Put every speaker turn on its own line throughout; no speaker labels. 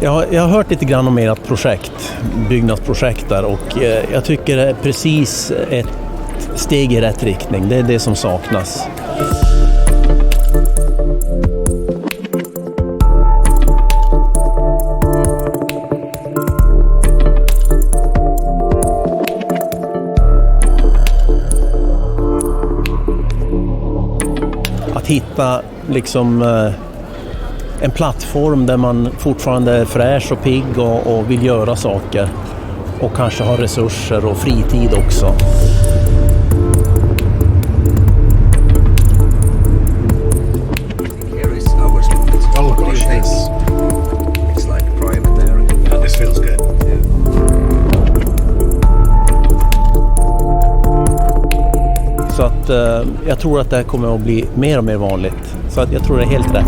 Jag har hört lite grann om ert projekt, byggnadsprojekt där, och jag tycker det är precis ett steg i rätt riktning. Det är det som saknas. Att hitta liksom en plattform där man fortfarande är fräsch och pigg och vill göra saker och kanske ha resurser och fritid också. Så att jag tror att det här kommer att bli mer och mer vanligt. Så att jag tror det är helt rätt.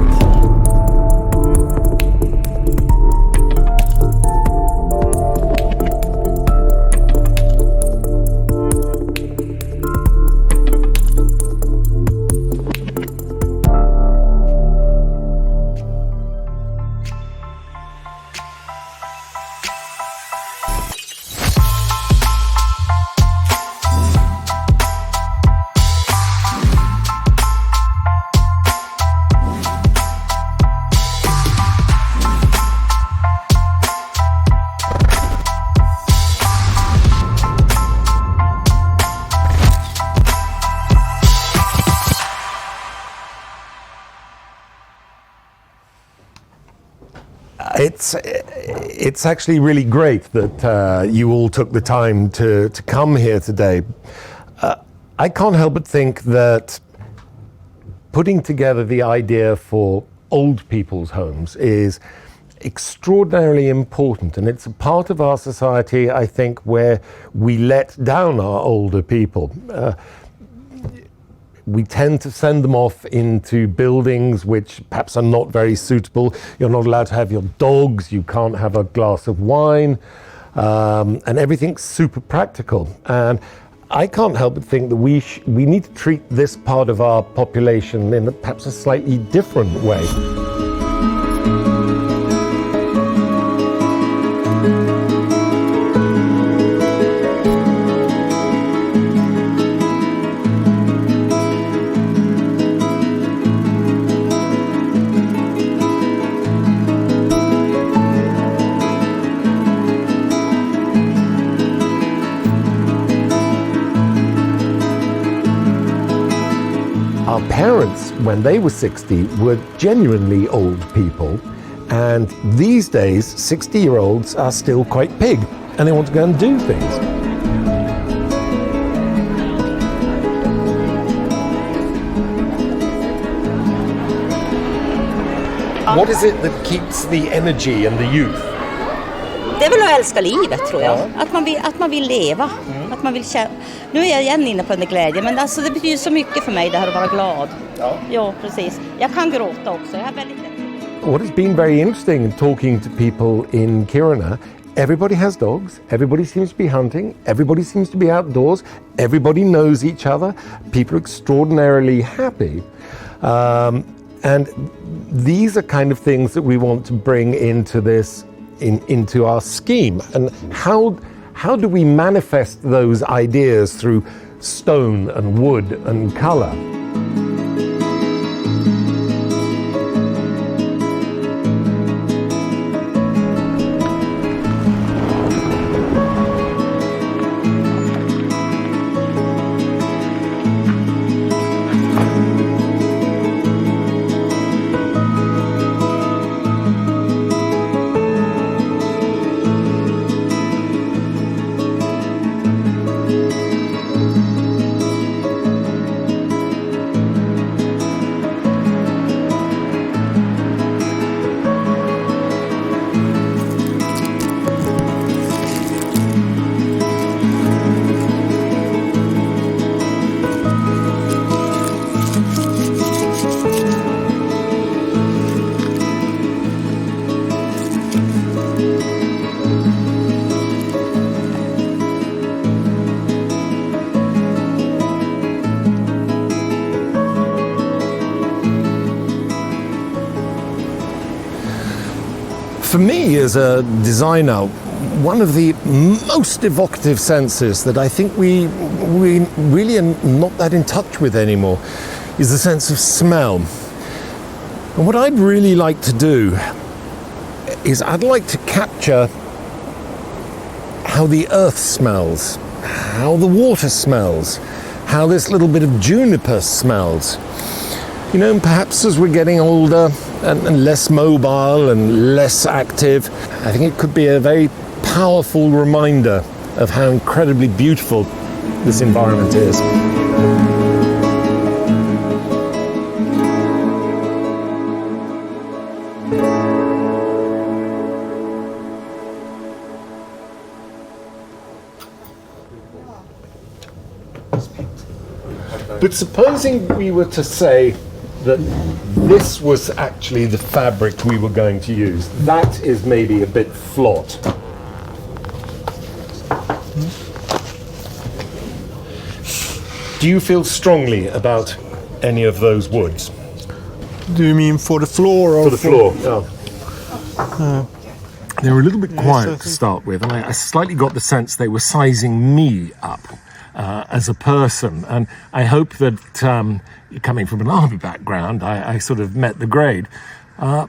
It's actually really great that you all took the time to come here today. I can't help but think that putting together the idea for old people's homes is extraordinarily important, and it's a part of our society, I think, where we let down our older people. We tend to send them off into buildings which perhaps are not very suitable. You're not allowed to have your dogs, you can't have a glass of wine, and everything's super practical. And I can't help but think that we need to treat this part of our population in perhaps a slightly different way. Our parents, when they were 60, were genuinely old people, and these days 60-year-olds are still quite big and they want to go and do things. What is it that keeps the energy and the youth?
Det är väl att älska livet, tror jag. Ja. Att man vill leva. Att man vill Nu är jag igen inne på den glädjen, men alltså det betyder så mycket för mig det här att vara glad. Ja, precis. Jag kan gråta också. Jag är väldigt...
What has been very interesting talking to people in Kiruna, everybody has dogs, everybody seems to be hunting, everybody seems to be outdoors, everybody knows each other, people are extraordinarily happy. And these are kind of things that we want to bring into this into our scheme. And how do we manifest those ideas through stone and wood and color? For me, as a designer, one of the most evocative senses that I think we really are not that in touch with anymore is the sense of smell. And what I'd really like to do is I'd like to capture how the earth smells, how the water smells, how this little bit of juniper smells. You know, and perhaps as we're getting older and less mobile and less active, I think it could be a very powerful reminder of how incredibly beautiful this environment is. But supposing we were to say that this was actually the fabric we were going to use, that is maybe a bit flawed. Do you feel strongly about any of those woods?
Do you mean for the floor? Or
for the floor, yeah. They were a little bit quiet to start with, and I slightly got the sense they were sizing me up as a person, and I hope that coming from an army background, I sort of met the grade. But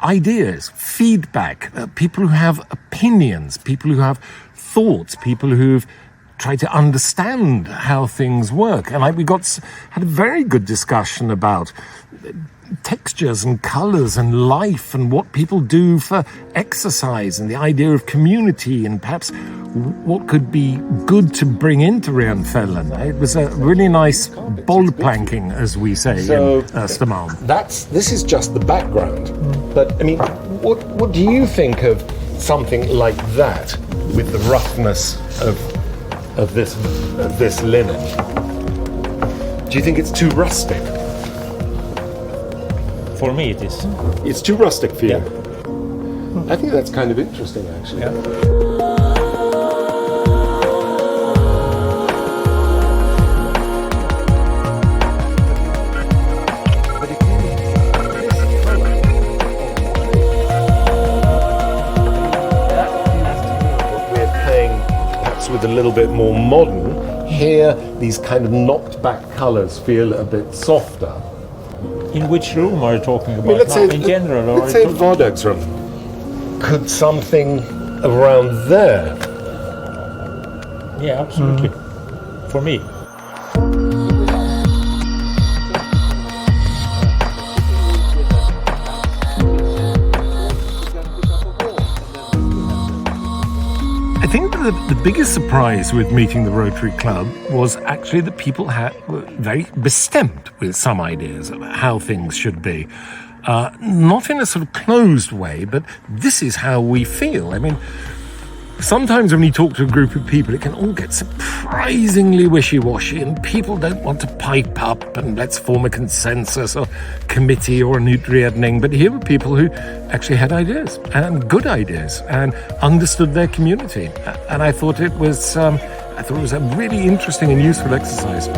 ideas, feedback, people who have opinions, people who have thoughts, people who've tried to understand how things work. And we had a very good discussion about textures and colours and life and what people do for exercise and the idea of community and perhaps what could be good to bring into Renfällen. It was a really nice bollplanking, as we say in Östermalm. This is just the background. But I mean, what do you think of something like that with the roughness of this linen? Do you think it's too rustic?
For me it is.
It's too rustic for you?
Yeah.
I think that's kind of interesting, actually.
Yeah.
We're playing perhaps with a little bit more modern. Here, these kind of knocked back colours feel a bit softer.
In which room are you talking about?
I mean,
In general? Or
let's say Vardag's room. Could something around there?
Yeah, absolutely. For me.
I think the biggest surprise with meeting the Rotary Club was actually that people were very bestemmed with some ideas about how things should be. Not in a sort of closed way, but this is how we feel. I mean, sometimes when you talk to a group of people, it can all get surprisingly wishy-washy and people don't want to pipe up and let's form a consensus or committee or an utredning. But here were people who actually had ideas and good ideas and understood their community. And I thought it was a really interesting and useful exercise.